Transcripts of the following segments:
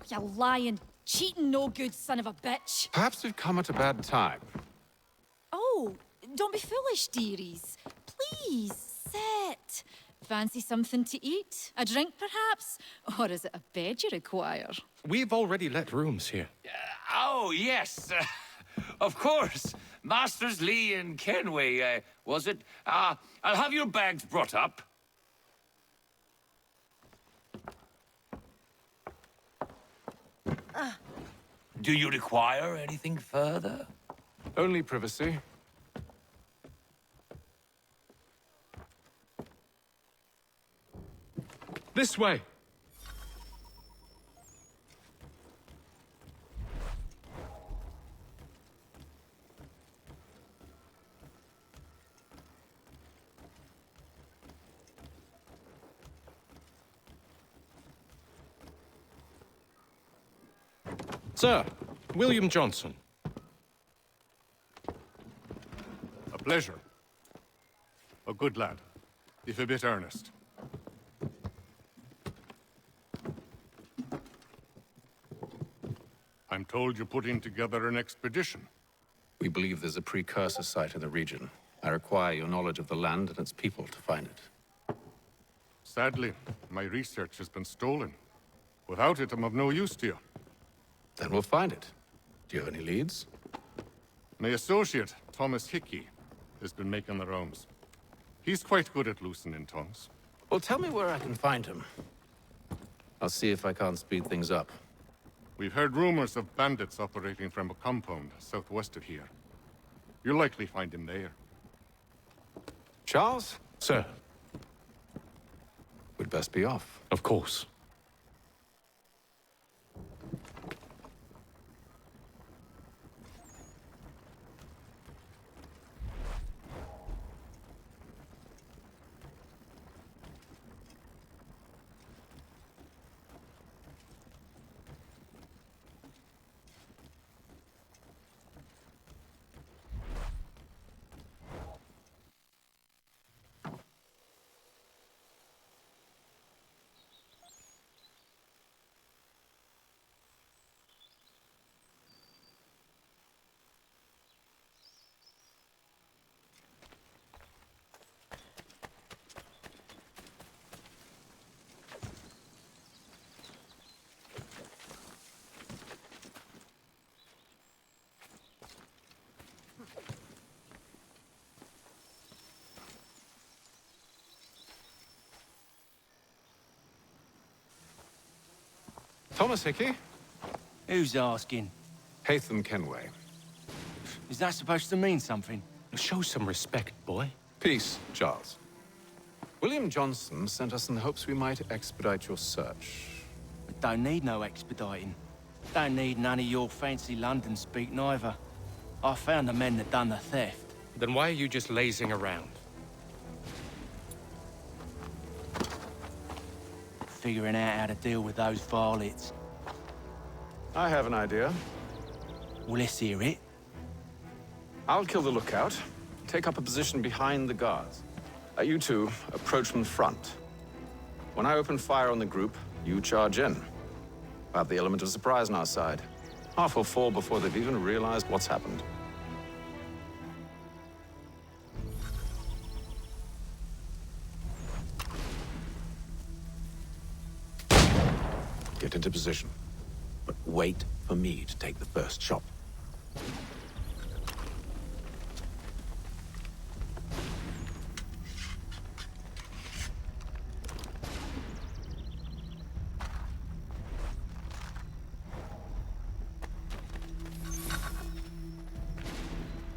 You lying, cheating, no good son of a bitch. Perhaps we've come at a bad time. Oh, don't be foolish, dearies. Please, sit. Fancy something to eat? A drink, perhaps? Or is it a bed you require? We've already let rooms here. Oh, yes. Of course. Masters Lee and Kenway, was it? I'll have your bags brought up. Do you require anything further? Only privacy. This way. Sir, William Johnson. A pleasure. A good lad, if a bit earnest. I'm told you're putting together an expedition. We believe there's a precursor site in the region. I require your knowledge of the land and its people to find it. Sadly, my research has been stolen. Without it, I'm of no use to you. Then we'll find it. Do you have any leads? My associate, Thomas Hickey, has been making the rounds. He's quite good at loosening tongues. Well, tell me where I can find him. I'll see if I can't speed things up. We've heard rumors of bandits operating from a compound southwest of here. You'll likely find him there. Charles? Sir, We'd best be off. of course. Thomas Hickey? Who's asking? Haytham Kenway. Is that supposed to mean something? Show some respect, boy. Peace, Charles. William Johnson sent us in the hopes we might expedite your search. We don't need no expediting. Don't need none of your fancy London speak neither. I found the men that done the theft. Then why are you just lazing around? Figuring out how to deal with those varlets. I have an idea. Well, let's hear it. I'll kill the lookout, take up a position behind the guards. You two approach from the front. When I open fire on the group, you charge in. I have the element of surprise on our side. Half will fall before they've even realized what's happened. Get into position, but wait for me to take the first shot.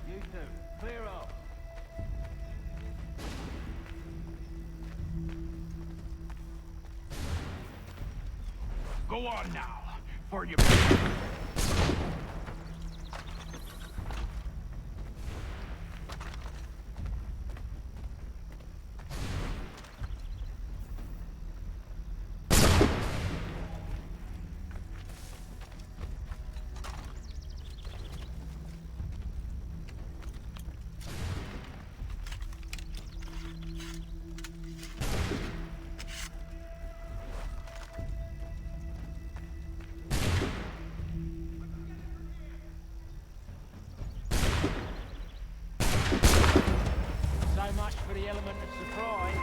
You two, clear up. Go on now, for you. element of surprise.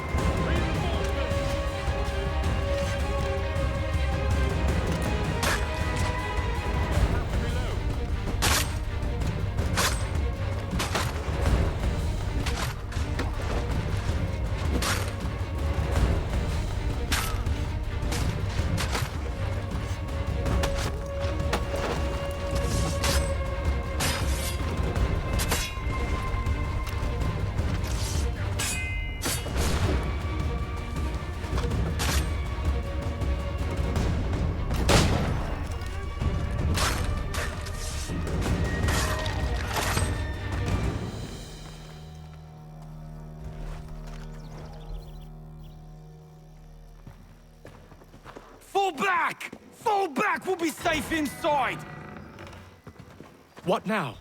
Fall back! Fall back! We'll be safe inside! What now?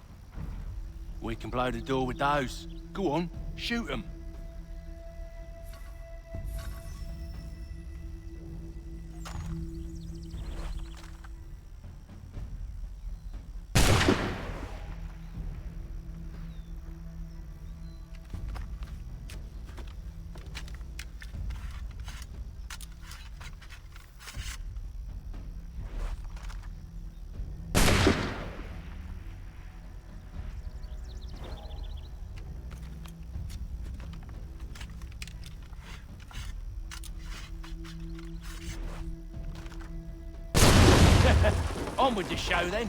We can blow the door with those. Go on, shoot them. On with the show, then.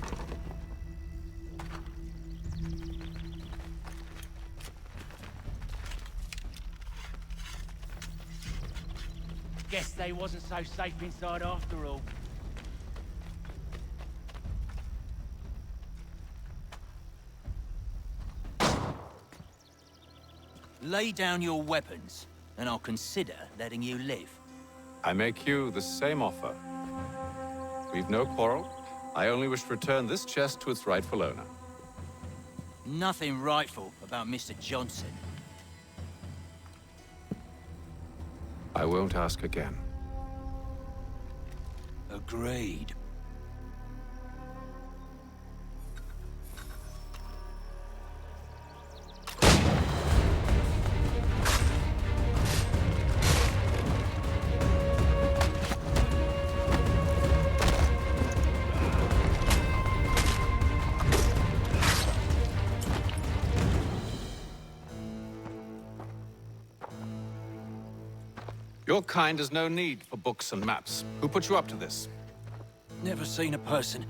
Guess they wasn't so safe inside after all. Lay down your weapons, and I'll consider letting you live. I make you the same offer. We've no quarrel. I only wish to return this chest to its rightful owner. Nothing rightful about Mr. Johnson. I won't ask again. Agreed. Your kind has no need for books and maps. Who put you up to this? Never seen a person.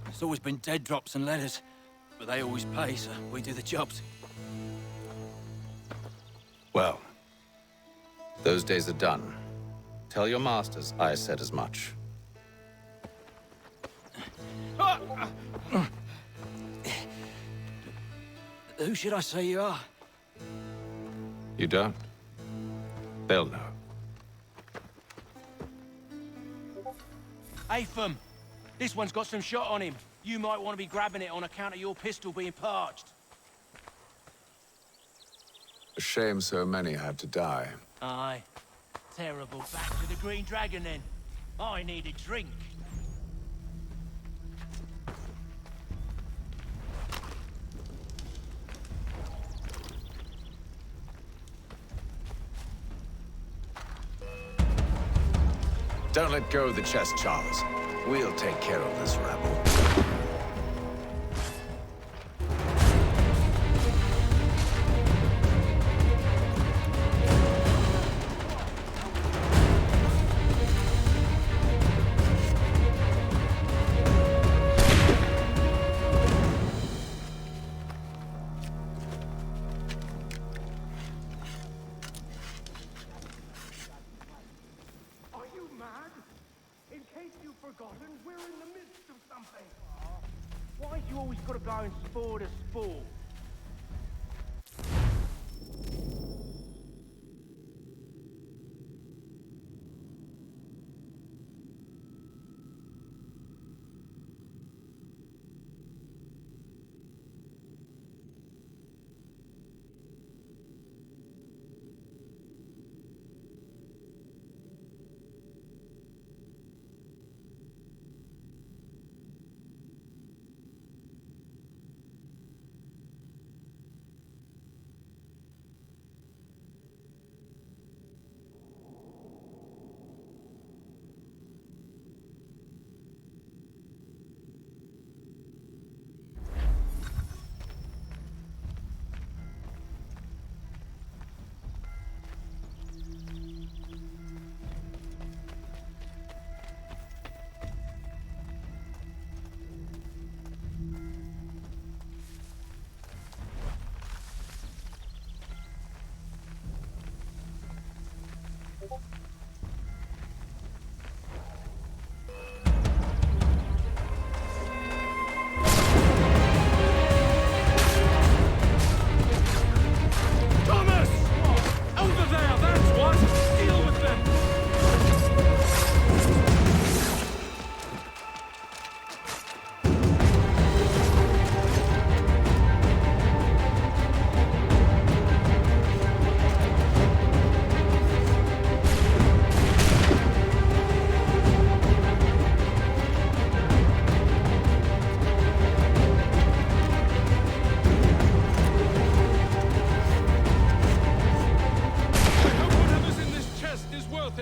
It's always been dead drops and letters. But they always pay, so we do the jobs. Well, those days are done. Tell your masters I said as much. Who should I say you are? You don't? They'll know. Atham, this one's got some shot on him. You might want to be grabbing it on account of your pistol being parched. A shame so many had to die. Aye. Terrible. Back to the Green Dragon, then. I need a drink. Don't let go of the chest, Charles. We'll take care of this rabble. We're in the midst of something. Why you always got to go and spore the sport?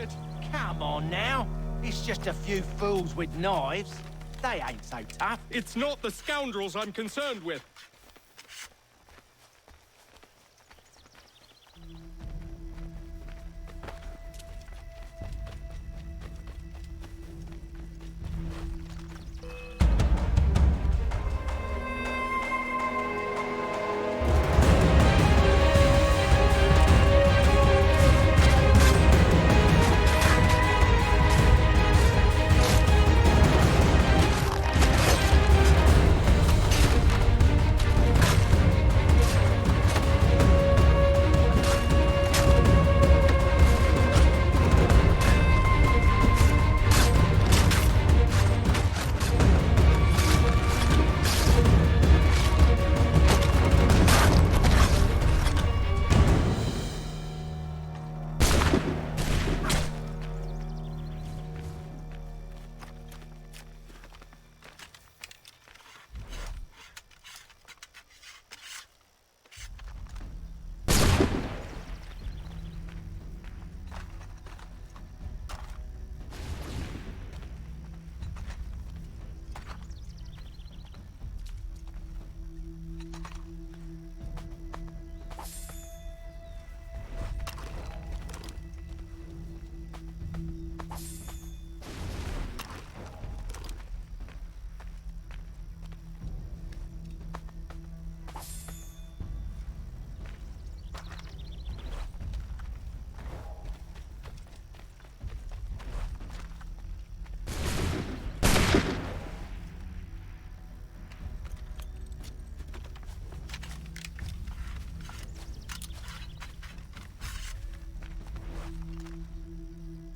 it! Come on now. It's just a few fools with knives. They ain't so tough. It's not the scoundrels I'm concerned with.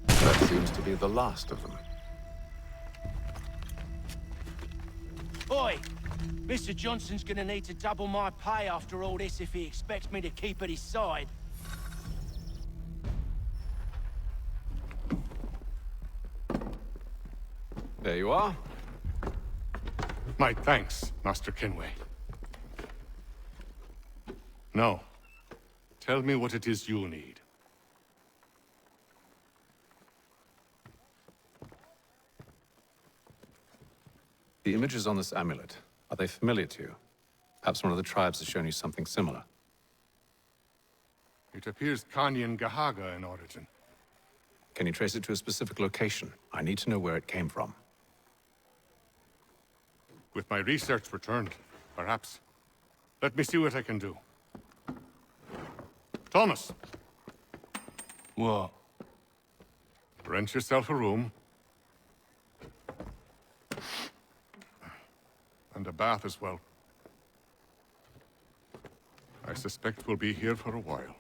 That seems to be the last of them. Oi! Mr. Johnson's gonna need to double my pay after all this if he expects me to keep at his side. There you are. My thanks, Master Kenway. Now, tell me what it is you'll need. The images on this amulet, are they familiar to you? Perhaps one of the tribes has shown you something similar. It appears Kanyan Gahaga in origin. Can you trace it to a specific location? I need to know where it came from. With my research returned, perhaps. Let me see what I can do. Thomas! What? Rent yourself a room. And a bath as well. I suspect we'll be here for a while.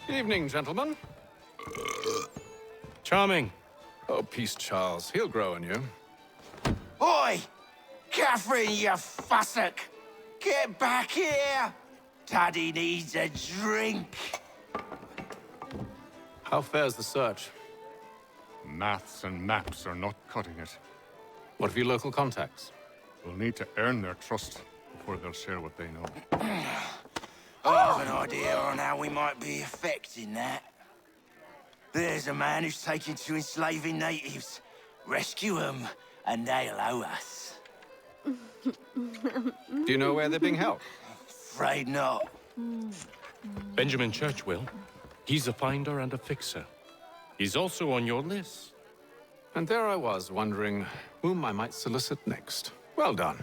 Evening, gentlemen. Charming. Oh, peace, Charles. He'll grow on you. Oi! Catherine, you fussock! Get back here! Daddy needs a drink. How fares the search? Maths and maps are not cutting it. What of your local contacts? We'll need to earn their trust before they'll share what they know. I have an idea on how we might be affecting that. There's a man who's taken to enslaving natives. Rescue them, and they'll owe us. Do you know where they're being held? Afraid not. Benjamin Church will. He's a finder and a fixer. He's also on your list. And there I was, wondering whom I might solicit next. Well done.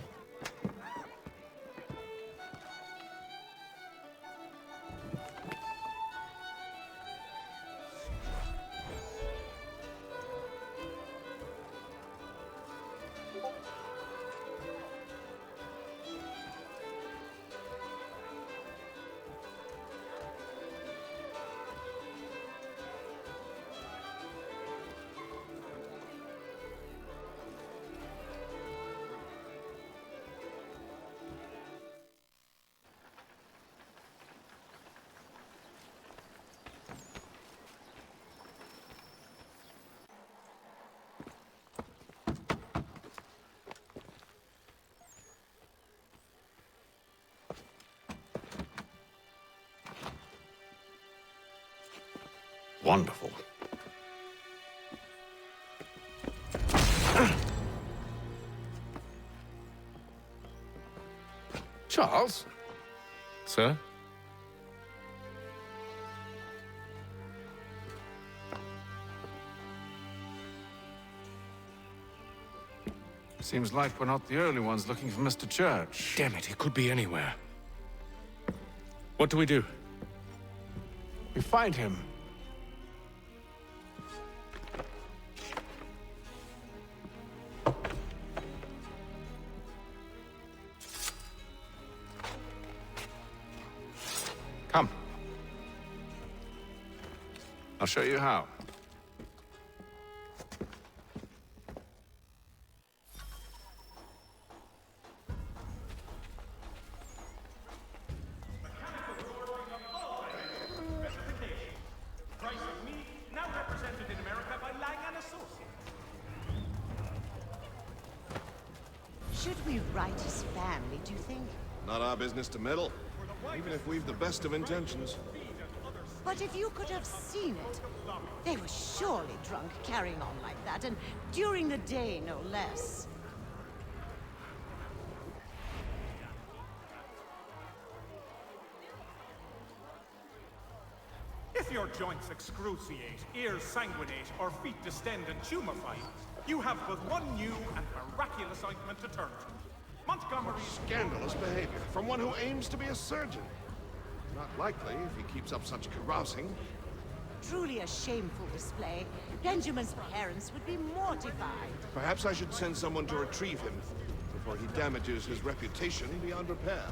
Wonderful. Charles? Sir? Seems like we're not the only ones looking for Mr. Church. Damn it, he could be anywhere. What do we do? We find him. Come. I'll show you how. Price of meat, now represented in America by Lang & Associates. Should we write his family, do you think? Not our business to meddle, even if we've the best of intentions. But if you could have seen it, they were surely drunk carrying on like that, and during the day, no less. If your joints excruciate, ears sanguinate, or feet distend and tumefy, you have but one new and miraculous ointment to turn to. Montgomery's... Scandalous behavior from one who aims to be a surgeon. Not likely if he keeps up such carousing. Truly a shameful display. Benjamin's parents would be mortified. Perhaps I should send someone to retrieve him before he damages his reputation beyond repair.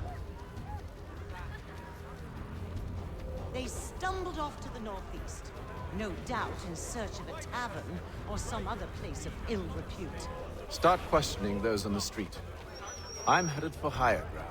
They stumbled off to the northeast, no doubt in search of a tavern or some other place of ill repute. Start questioning those on the street. I'm headed for higher ground.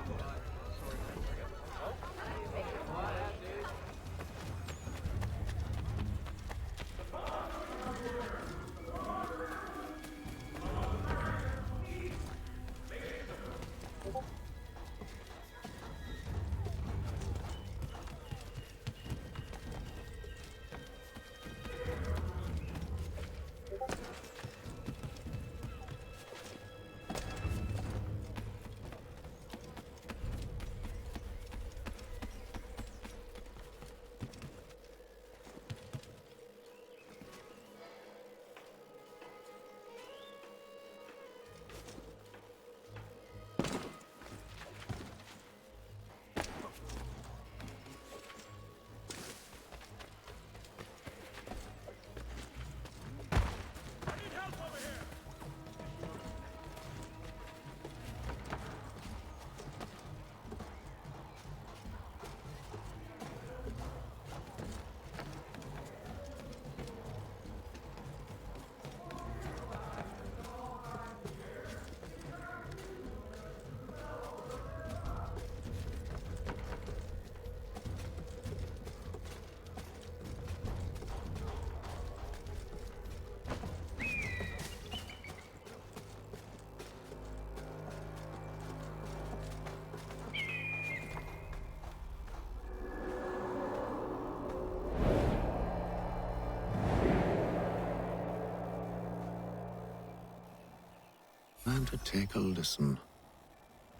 Time to take a listen.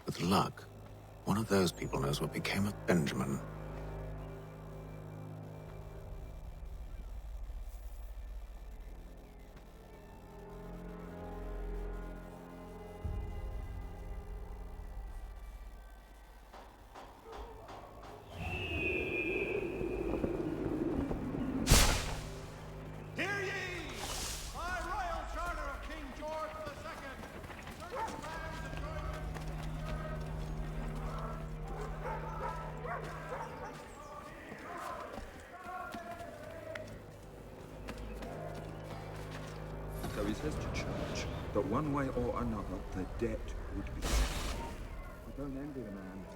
With luck, one of those people knows what became of Benjamin. Hear ye! By royal charter of King George II, So he says to Church that one way or another the debt would be paid. I don't envy the man.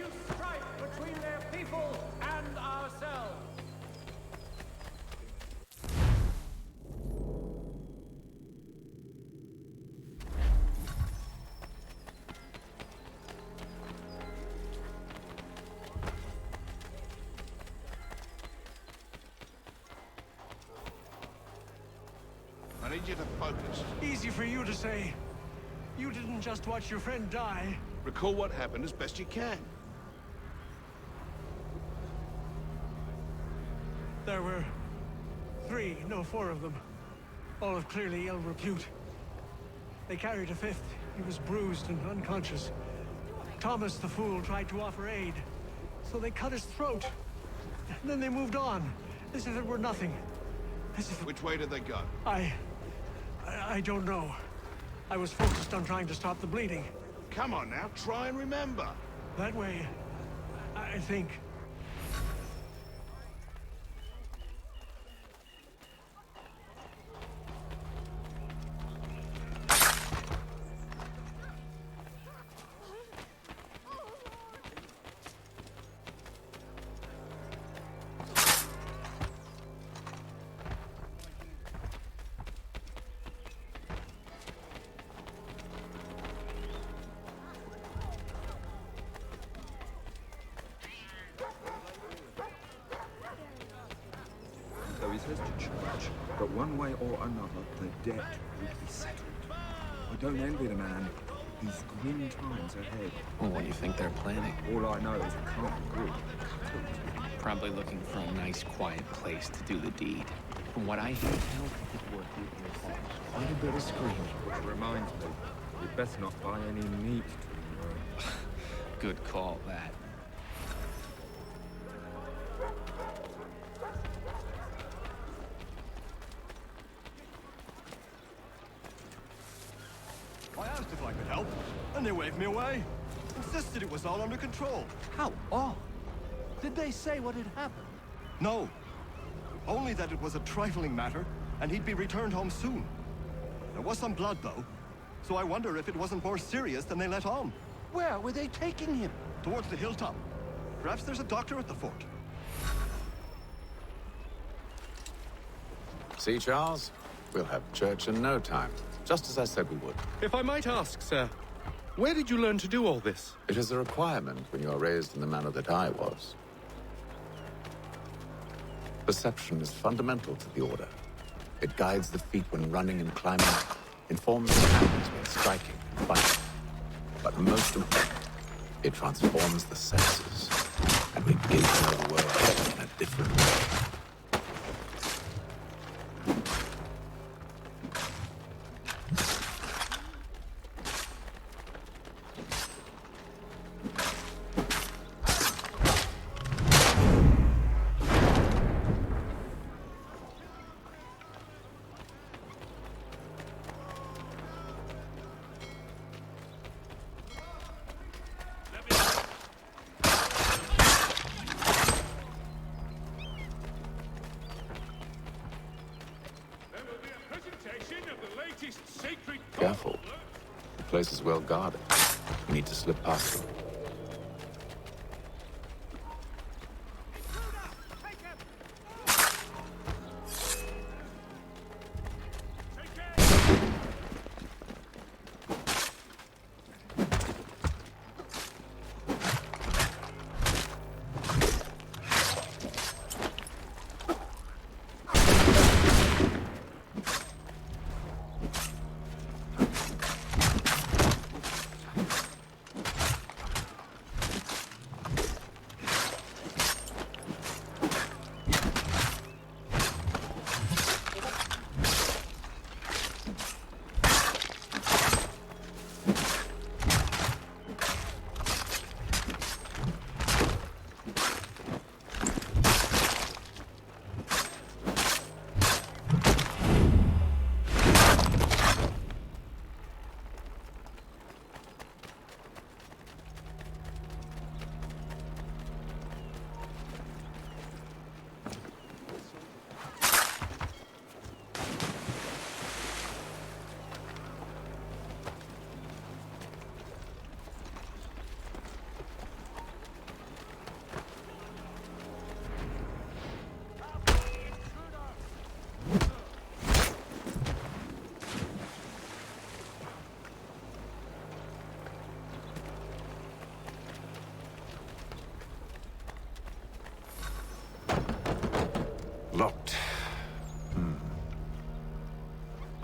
issue strife between their people and ourselves. I need you to focus. Easy for you to say. You didn't just watch your friend die. Recall what happened as best you can. There were 3, no 4 of them. All of clearly ill repute. They carried a 5th. He was bruised and unconscious. Thomas the Fool tried to offer aid, so they cut his throat. And then they moved on, as if it were nothing. As if... Which way did they go? I don't know. I was focused on trying to stop the bleeding. Come on now, try and remember. That way, I think. So he says to Church that one way or another the debt would be settled. I don't envy the man. He's grim times ahead. Well, what do you think they're planning? All I know is it can't be good. Probably looking for a nice, quiet place to do the deed. From what I hear, it's worth quite a bit of screaming. Which reminds me, you'd best not buy any meat tomorrow. Good call, that. I asked if I could help, and they waved me away. Insisted it was all under control. How odd. Did they say what had happened? No. Only that it was a trifling matter, and he'd be returned home soon. There was some blood, though, so I wonder if it wasn't more serious than they let on. Where were they taking him? Towards the hilltop. Perhaps there's a doctor at the fort. See, Charles? We'll have church in no time, just as I said we would. If I might ask, sir, where did you learn to do all this? It is a requirement when you are raised in the manner that I was. Perception is fundamental to the Order. It guides the feet when running and climbing, informs the hands when striking and fighting. But most important, it transforms the senses, and we begin to know the world in a different way. Careful. The place is well guarded. We need to slip past them.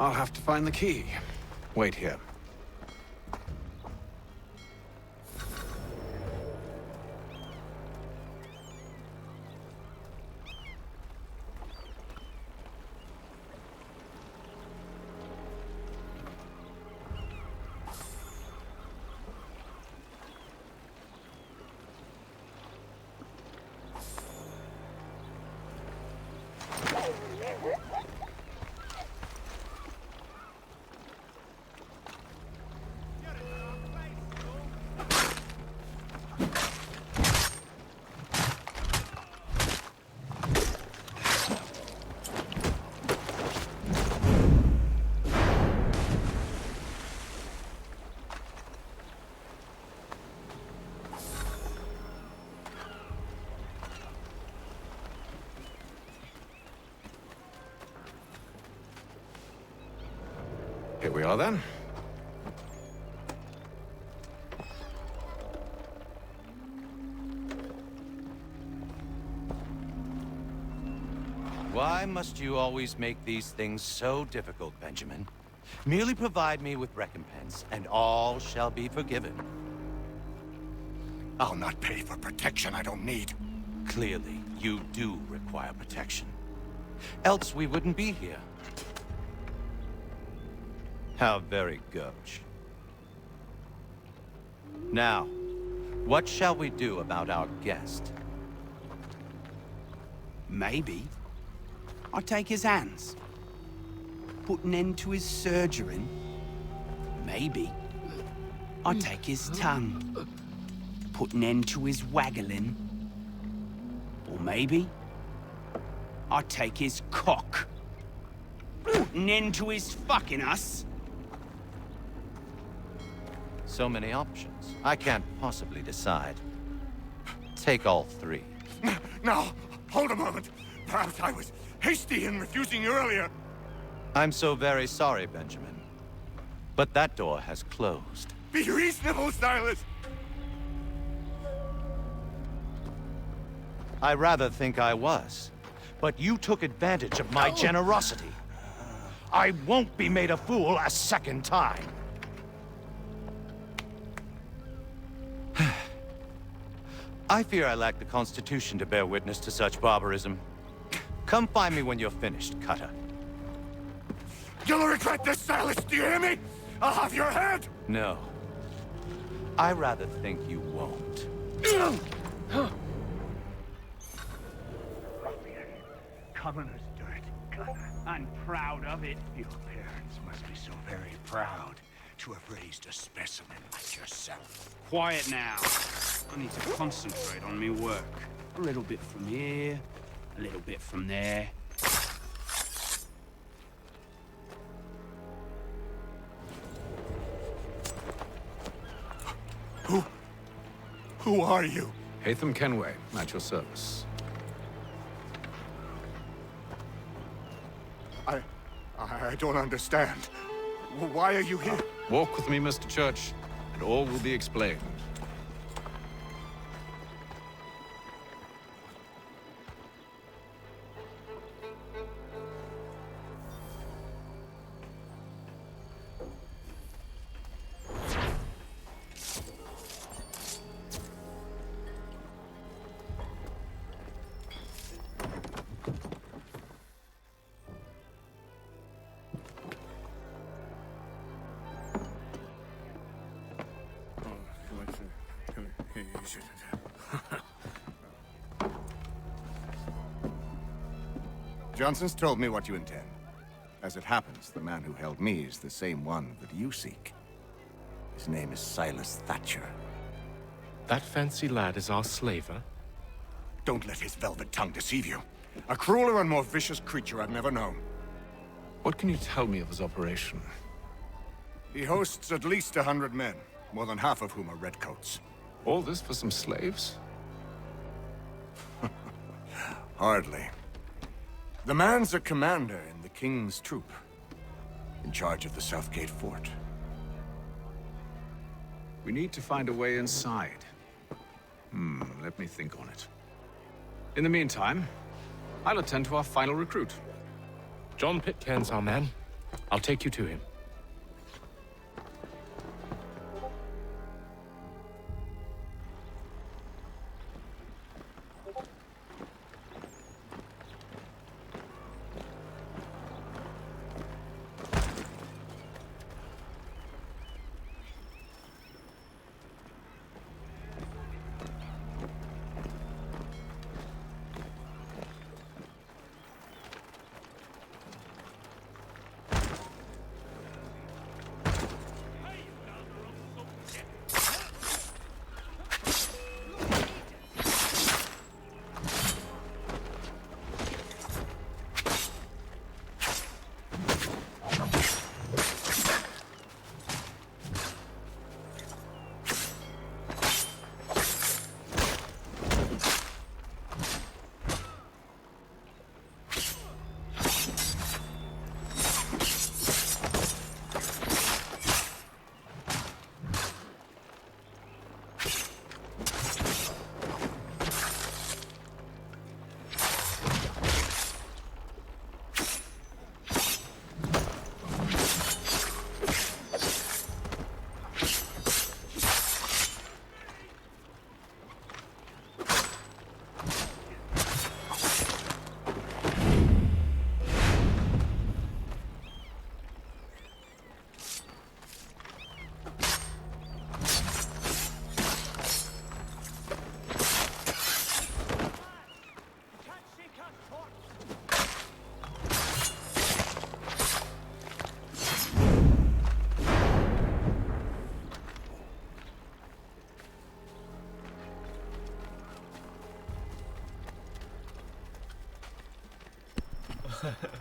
I'll have to find the key. Wait here. Here we are, then. Why must you always make these things so difficult, Benjamin? Merely provide me with recompense, and all shall be forgiven. I'll not pay for protection I don't need. Clearly, you do require protection. Else we wouldn't be here. How very gauche. Now, what shall we do about our guest? Maybe I take his hands, put an end to his surgering. Maybe I take his tongue, put an end to his waggling. Or maybe I take his cock, put an end to his fucking us. So many options. I can't possibly decide. Take all three. Now, hold a moment. Perhaps I was hasty in refusing you earlier. I'm so very sorry, Benjamin. But that door has closed. Be reasonable, Silas! I rather think I was. But you took advantage of my generosity. I won't be made a fool a second time. I fear I lack the constitution to bear witness to such barbarism. Come find me when you're finished, Cutter. You'll regret this, Silas, do you hear me? I'll have your head! No. I rather think you won't. Commoner's dirt, and proud of it. Your parents must be so very proud to have raised a specimen like yourself. Quiet now. I need to concentrate on me work. A little bit from here, a little bit from there. Who are you? Haytham Kenway, at your service. I don't understand. Why are you here? Walk with me, Mr. Church, and all will be explained. Johnson's told me what you intend. As it happens, the man who held me is the same one that you seek. His name is Silas Thatcher. That fancy lad is our slaver? Don't let his velvet tongue deceive you. A crueler and more vicious creature I've never known. What can you tell me of his operation? He hosts at least 100 men, more than half of whom are redcoats. All this for some slaves? Hardly. The man's a commander in the King's troop, in charge of the Southgate Fort. We need to find a way inside. Let me think on it. In the meantime, I'll attend to our final recruit. John Pitcairn's our man. I'll take you to him.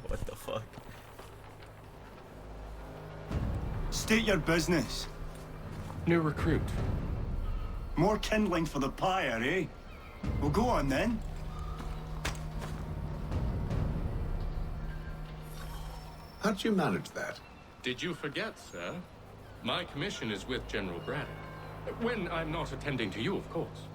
What the fuck? State your business. New recruit. More kindling for the pyre, eh? Well, go on then. How'd you manage that? Did you forget, sir? My commission is with General Braddock. When I'm not attending to you, of course.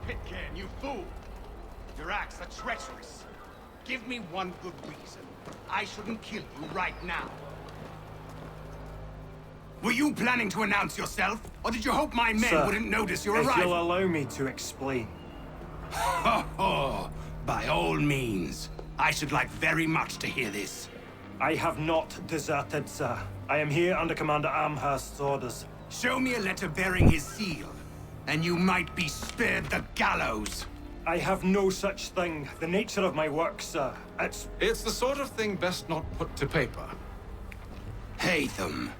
Pitcairn, you fool! Your acts are treacherous. Give me one good reason. I shouldn't kill you right now. Were you planning to announce yourself? Or did you hope my men Sir, wouldn't notice your if arrival? you'll allow me to explain. Ho ho! By all means. I should like very much to hear this. I have not deserted, sir. I am here under Commander Amherst's orders. Show me a letter bearing his seal, and you might be spared the gallows. I have no such thing. The nature of my work, sir. It's the sort of thing best not put to paper. Haytham.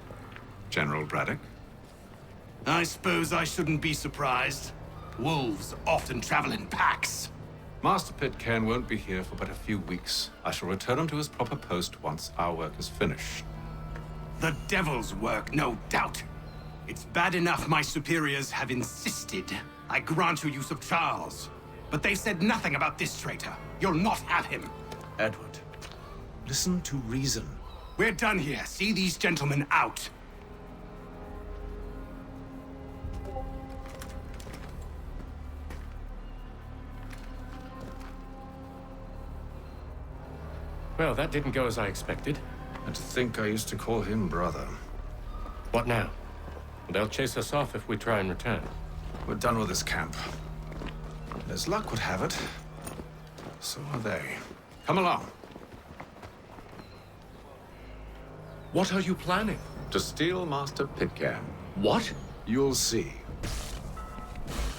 General Braddock? I suppose I shouldn't be surprised. Wolves often travel in packs. Master Pitcairn won't be here for but a few weeks. I shall return him to his proper post once our work is finished. The devil's work, no doubt. It's bad enough my superiors have insisted I grant you use of Charles. But they said nothing about this traitor. You'll not have him. Edward, listen to reason. We're done here. See these gentlemen out. Well, that didn't go as I expected. And to think I used to call him brother. What now? They'll chase us off if we try and return. We're done with this camp. As luck would have it, so are they. Come along. What are you planning? To steal Master Pitcairn. What? You'll see.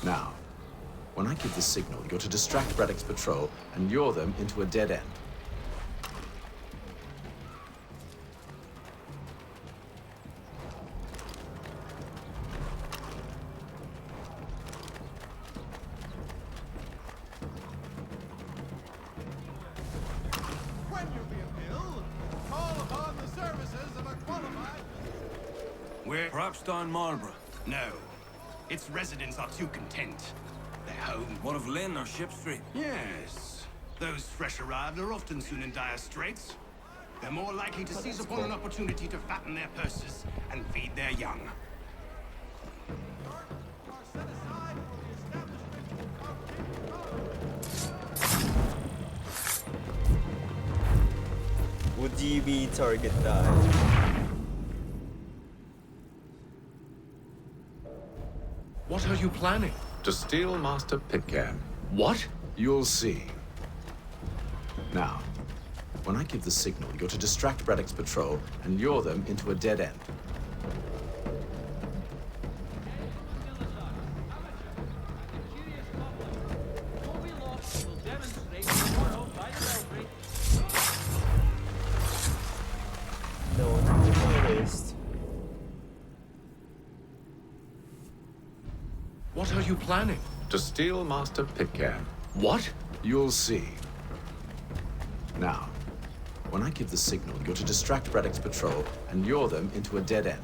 Now, when I give the signal, you're to distract Braddock's patrol and lure them into a dead end. you're being ill, call upon the services of a qualified... We're Propstein Marlborough. No. Its residents are too content. Their home... What of Lynn or Ship Street? Yes. Those fresh arrived are often soon in dire straits. They're more likely to seize upon an opportunity to fatten their purses and feed their young. Would GB target die? What are you planning? To steal Master Pitcairn. What? You'll see. Now, when I give the signal, you're to distract Braddock's patrol and lure them into a dead end. No one noticed. What are you planning? To steal Master Pitcairn. What? You'll see. Now, when I give the signal, you're to distract Braddock's patrol and lure them into a dead end.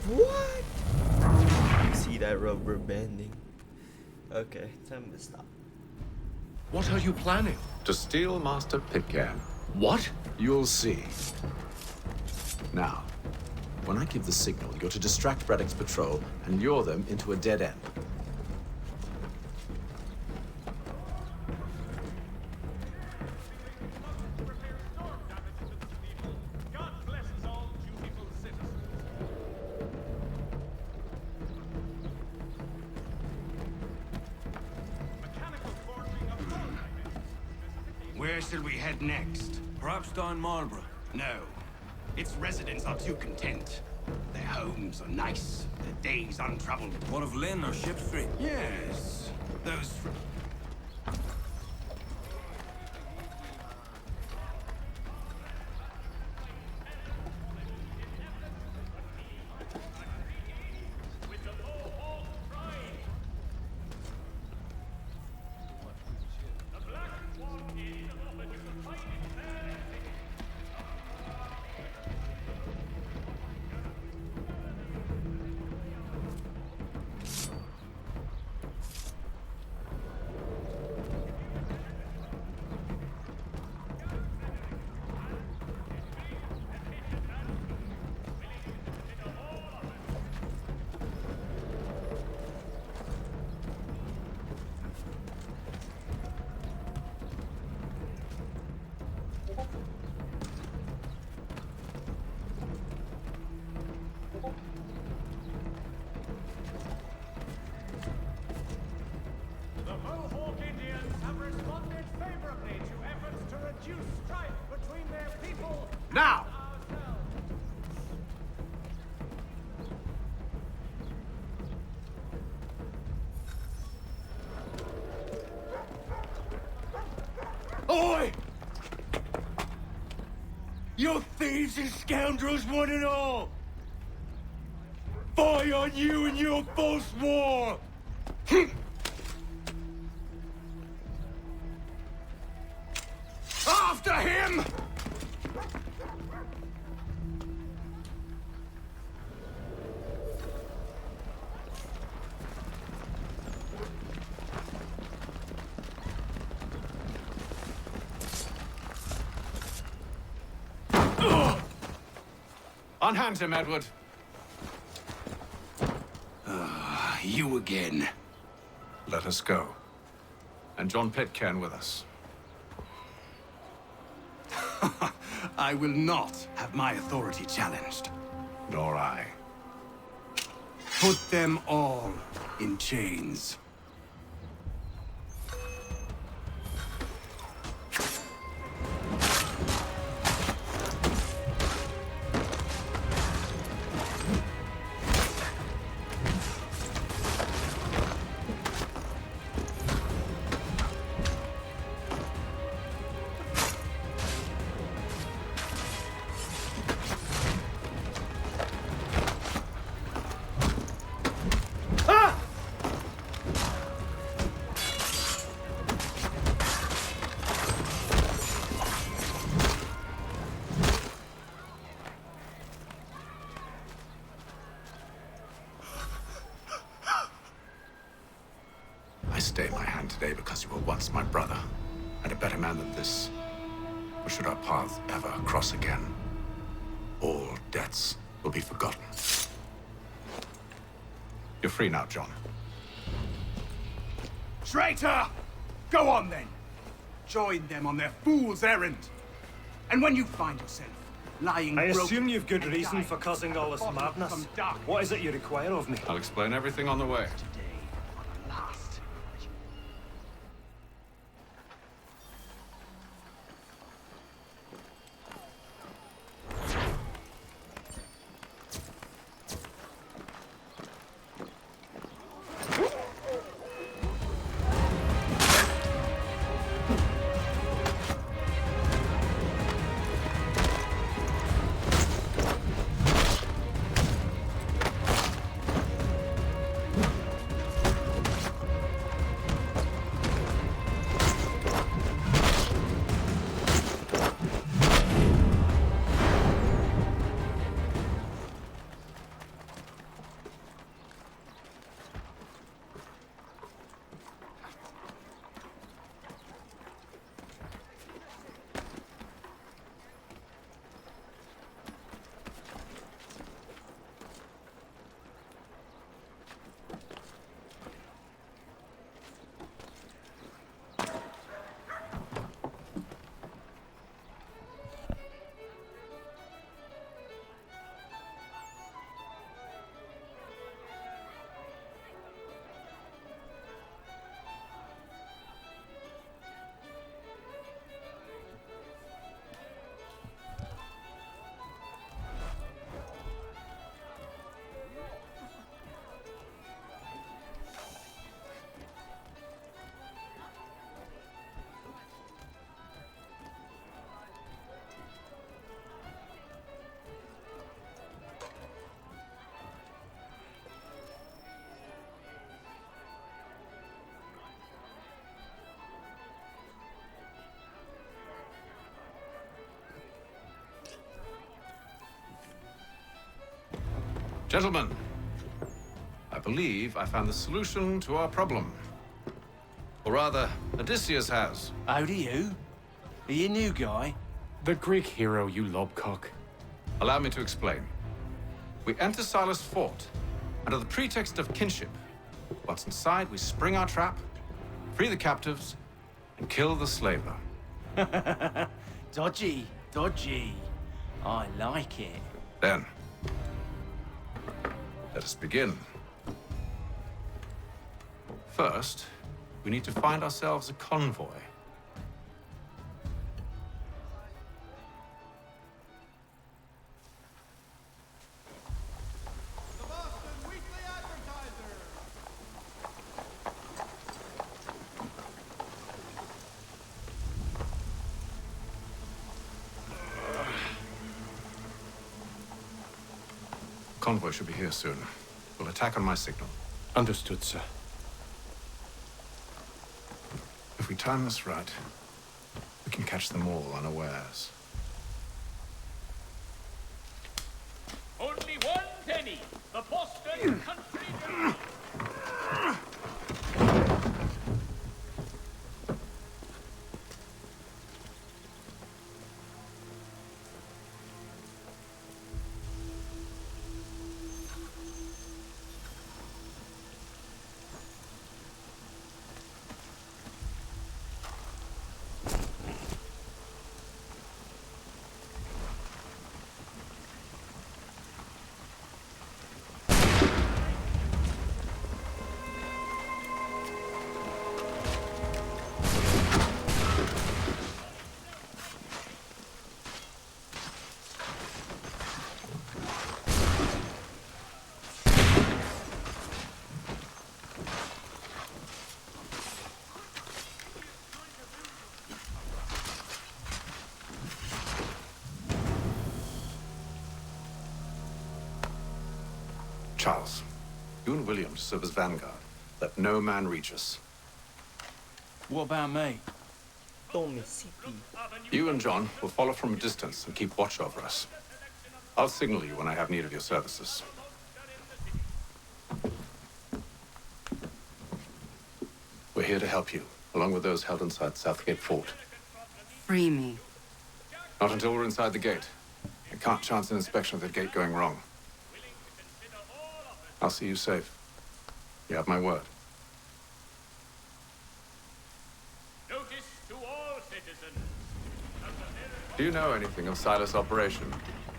What? You see that rubber banding? Okay, time to stop. What are you planning? To steal Master Pitcairn. What? You'll see. Now, when I give the signal, you're to distract Braddock's patrol and lure them into a dead end. Where should we head next? Propstein Marlborough? No. Its residents are too content. Their homes are nice, their days untraveled. What of Lynn or Ship Street? Yes. Those... The Mohawk Indians have responded favorably to efforts to reduce strife between their people Now! Oi! You thieves and scoundrels, one and all! Fie on you and your false war! After him! Unhand him, Edward. You again. Let us go. And John Pitcairn with us. I will not have my authority challenged. Nor I. Put them all in chains. dying today because you were once my brother, and a better man than this. Or should our paths ever cross again, all debts will be forgotten. You're free now, John. Traitor! Go on then. Join them on their fool's errand. And when you find yourself lying I broken assume you've good and reason dying for causing all this from madness. darkness, What is it you require of me? I'll explain everything on the way. last. Gentlemen, I believe I found the solution to our problem. Or rather, Odysseus has. How do you? Are you a new guy? The Greek hero, you lobcock. Allow me to explain. We enter Silas' fort, under the pretext of kinship. Once inside, we spring our trap, free the captives, and kill the slaver. Dodgy, dodgy. I like it. Then, let us begin. First, we need to find ourselves a convoy. Convoy should be here soon. We'll attack on my signal. Understood, sir. If we time this right, we can catch them all unawares. Only one penny. The Boston Country Journal. Charles, you and William serve as vanguard. Let no man reach us. What about me? You and John will follow from a distance and keep watch over us. I'll signal you when I have need of your services. We're here to help you, along with those held inside Southgate Fort. Free me. Not until we're inside the gate. I can't chance an inspection of the gate going wrong. I'll see you safe. You have my word. Notice to all citizens. Do you know anything of Silas' operation?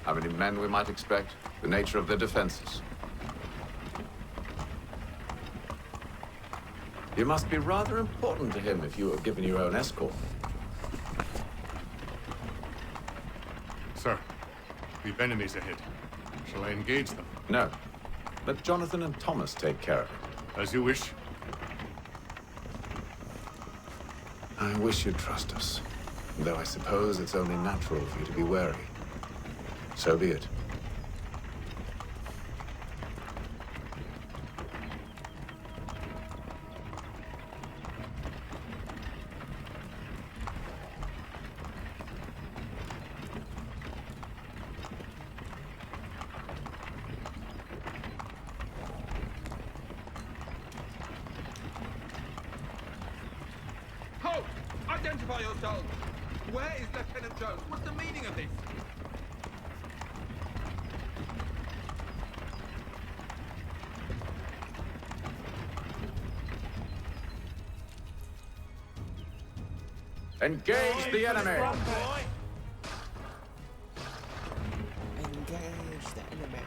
How many men we might expect? The nature of their defenses? You must be rather important to him if you were given your own escort. Sir, we've enemies ahead. Shall I engage them? No. Let Jonathan and Thomas take care of it. As you wish. I wish you'd trust us. Though I suppose it's only natural for you to be wary. So be it. Halt! Identify yourselves! Where is Lieutenant Jones? What's the meaning of this? Engage the enemy! Engage the enemy.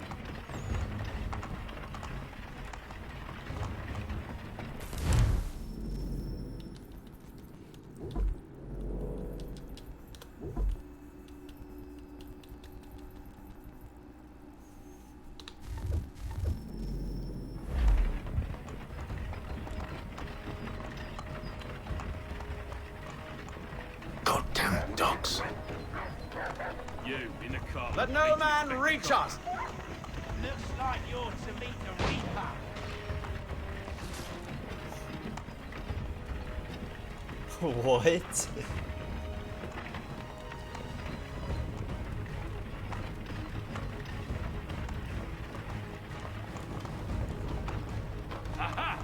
Goddamn dogs. You in the car. Let no man reach us! Looks like you're to meet the Reaper. What? Aha!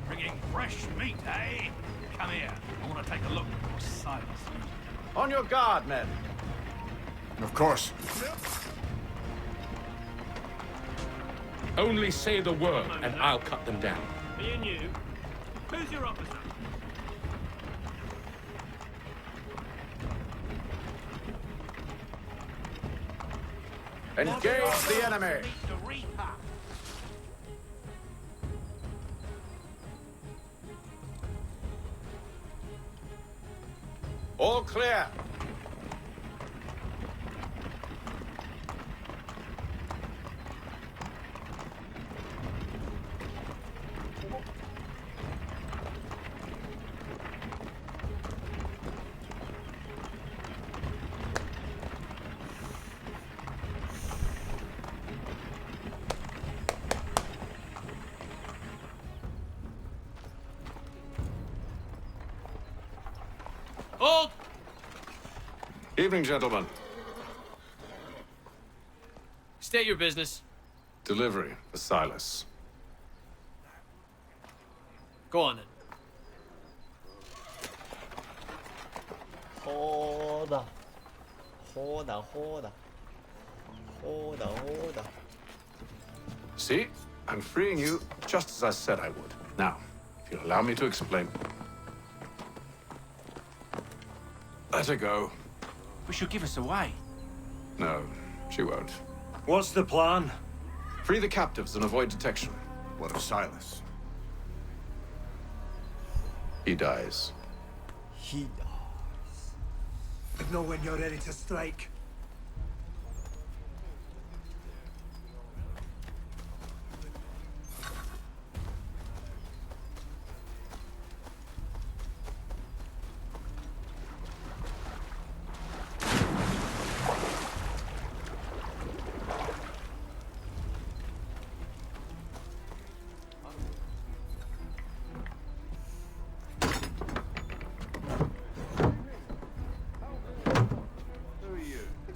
Bringing fresh meat, eh? Come here. I want to take a look at your Silas. On your guard, men. Of course. Only say the word, and I'll cut them down. Me and you. Who's your officer? Engage the enemy! Meet the Reaper. All clear! Hold! Evening, gentlemen. State your business. Delivery for Silas. Go on then. Hold on. Hold on, hold on. Hold on, hold on. See? I'm freeing you just as I said I would. Now, if you'll allow me to explain. Let her go. But she'll give us away. No, she won't. What's the plan? Free the captives and avoid detection. What of Silas? He dies. He dies. But know when you're ready to strike.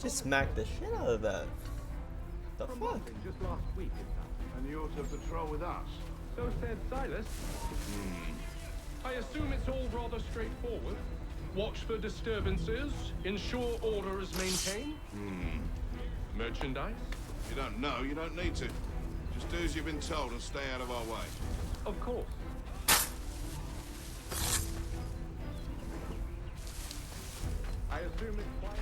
Just smack the shit out of that. The fuck? Just last week, in fact. And you're to patrol with us. So said Silas. I assume it's all rather straightforward. Watch for disturbances, ensure order is maintained. Merchandise? You don't know, you don't need to. Just do as you've been told and stay out of our way. Of course. I assume it's quiet.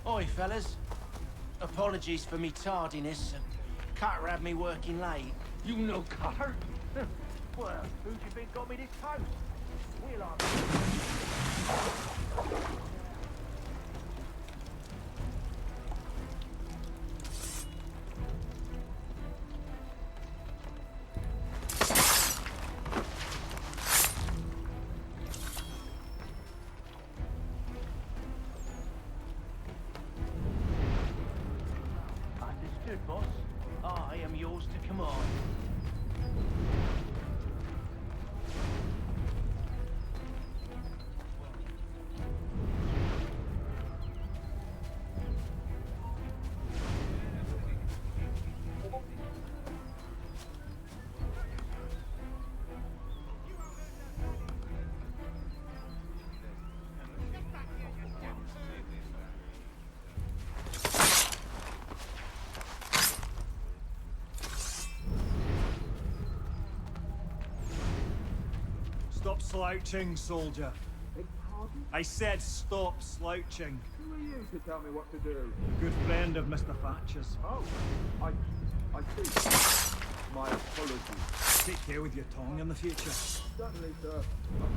Oi, fellas. Apologies for me tardiness. Cutter had me working late. You know Cutter? Well, who do you think got me this post? We'll Understood, boss. I am yours to command. Stop slouching, soldier. I said stop slouching. Who are you to tell me what to do? A good friend of Mr. Thatcher's. Oh, I see. My apologies. Take care with your tongue in the future. Certainly, sir.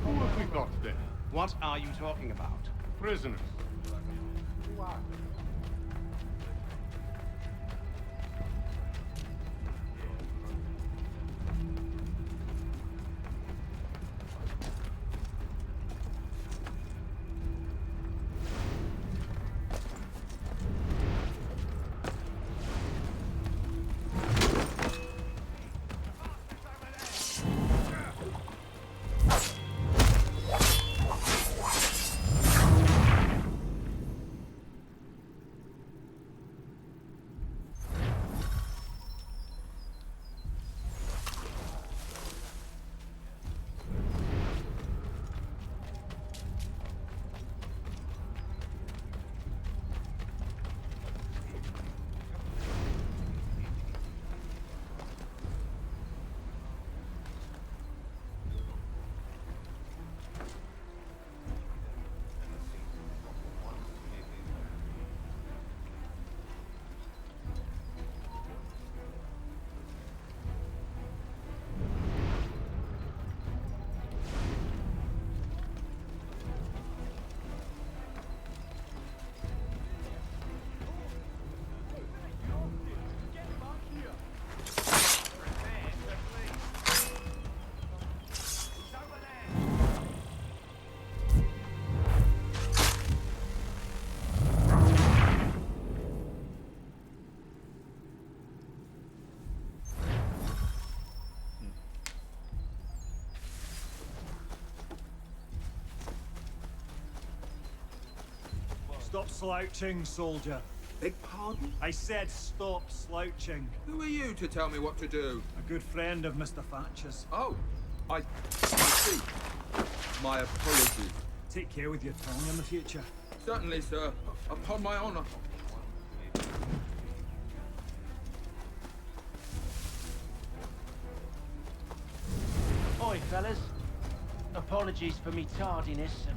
Who have we got then? What are you talking about? Prisoners. Stop slouching, soldier. Beg pardon? I said stop slouching. Who are you to tell me what to do? A good friend of Mr. Thatcher's. Oh, I see. My apologies. Take care with your tongue in the future. Certainly, sir. Upon my honor. Oi, fellas. Apologies for me tardiness.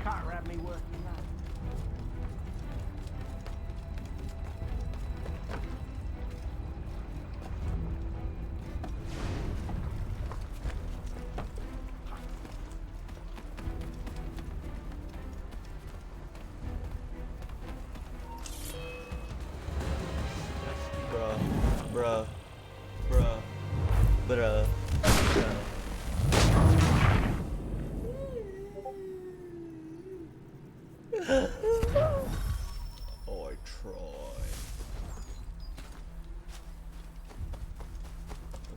Can't have me working late. Bruh. Oh, Troy.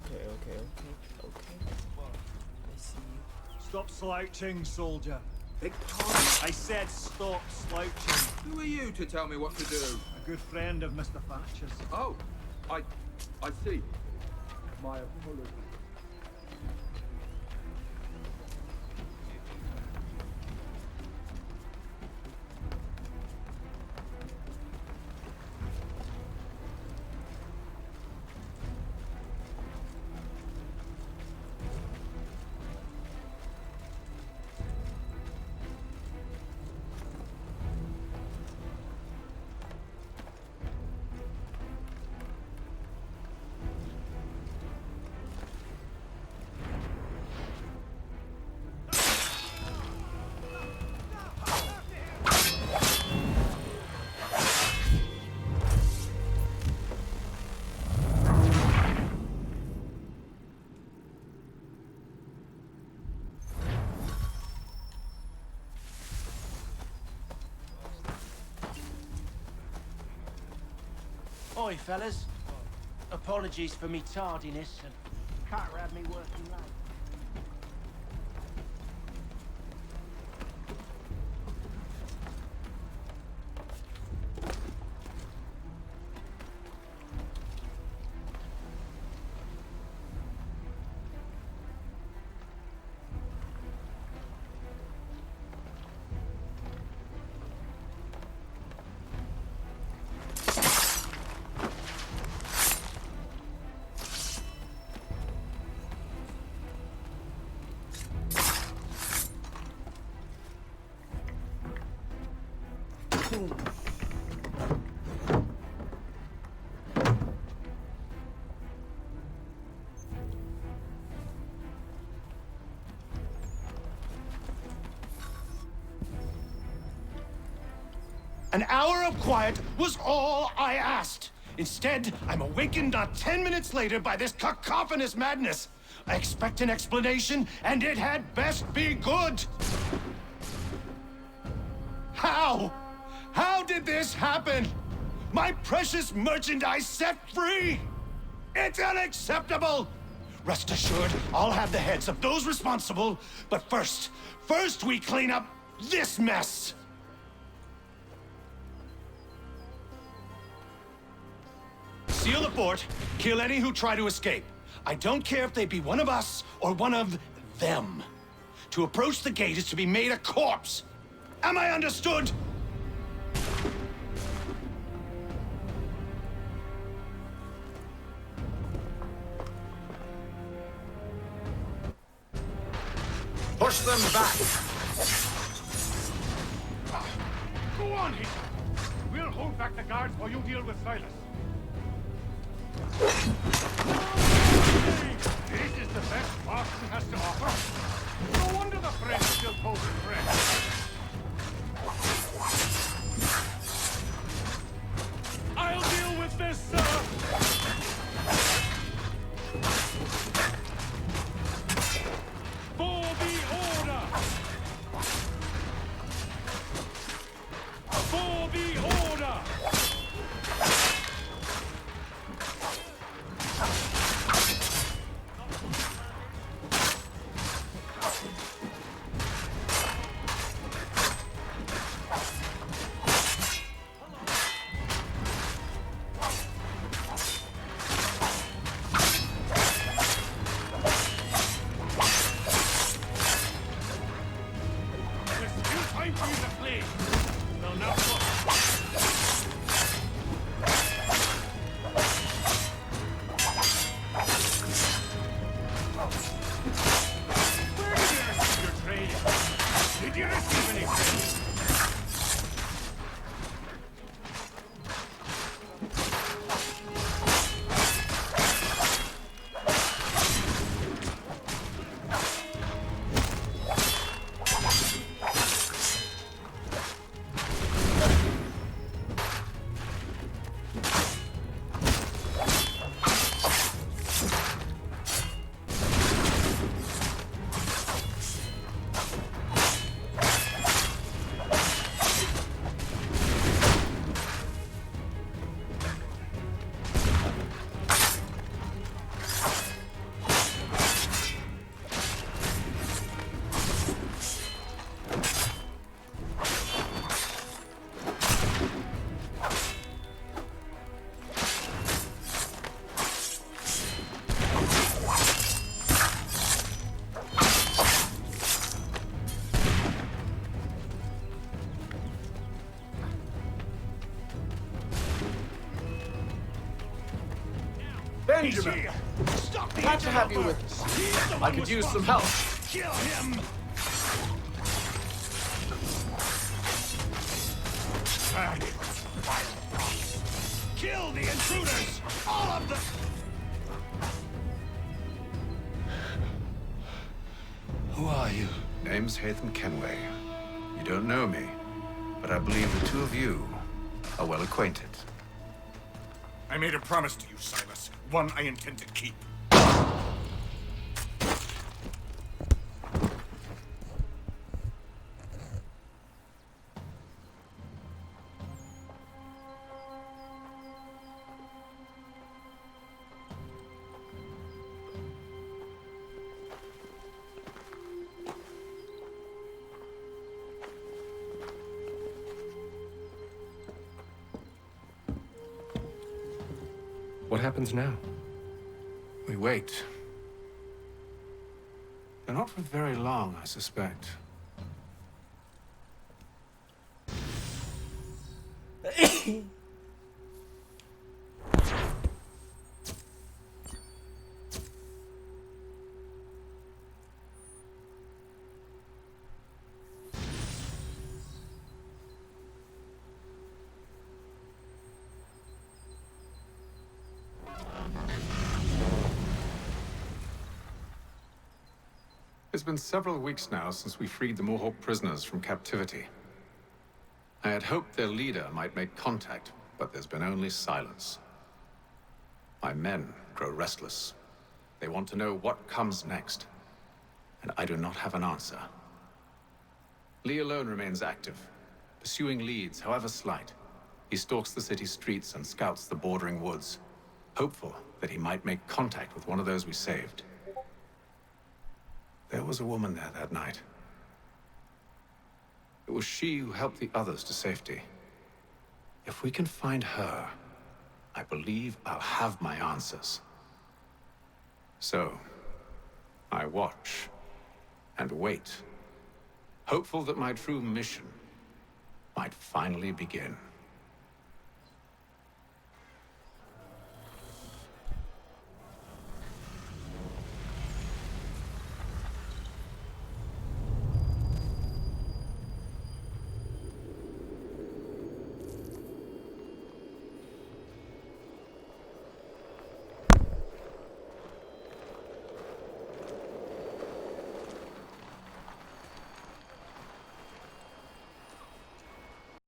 Okay. I see you. Stop slouching, soldier. Big pardon? I said stop slouching. Who are you to tell me what to do? A good friend of Mr. Thatcher's. Oh, I see. My apologies. Oi, fellas. Apologies for me tardiness and can't have me working late. An hour of quiet was all I asked. Instead, I'm awakened not 10 minutes later by this cacophonous madness. I expect an explanation, and it had best be good. How? How did this happen? My precious merchandise set free? It's unacceptable! Rest assured, I'll have the heads of those responsible, but first we clean up this mess! Seal the fort, kill any who try to escape. I don't care if they be one of us or one of them. To approach the gate is to be made a corpse. Am I understood? Push them back! Go on, Heath. We'll hold back the guards while you deal with Silas. This is the best Boston has to offer. No wonder the French still pose a threat. I'll deal with this, sir! For the order! For the order! Benjamin! Stop the Glad to have you with interloper! us. I could use some help. Kill him! Kill the intruders! All of them! Who are you? Name's Hatham Kenway. You don't know me, but I believe the two of you are well acquainted. I made a promise to you, Silas. One I intend to keep. What happens now? We wait. But not for very long, I suspect. It's been several weeks now since we freed the Mohawk prisoners from captivity. I had hoped their leader might make contact, but there's been only silence. My men grow restless. They want to know what comes next, and I do not have an answer. Lee alone remains active, pursuing leads, however slight. He stalks the city streets and scouts the bordering woods, hopeful that he might make contact with one of those we saved. There was a woman there that night. It was she who helped the others to safety. If we can find her, I believe I'll have my answers. So, I watch and wait, hopeful that my true mission might finally begin.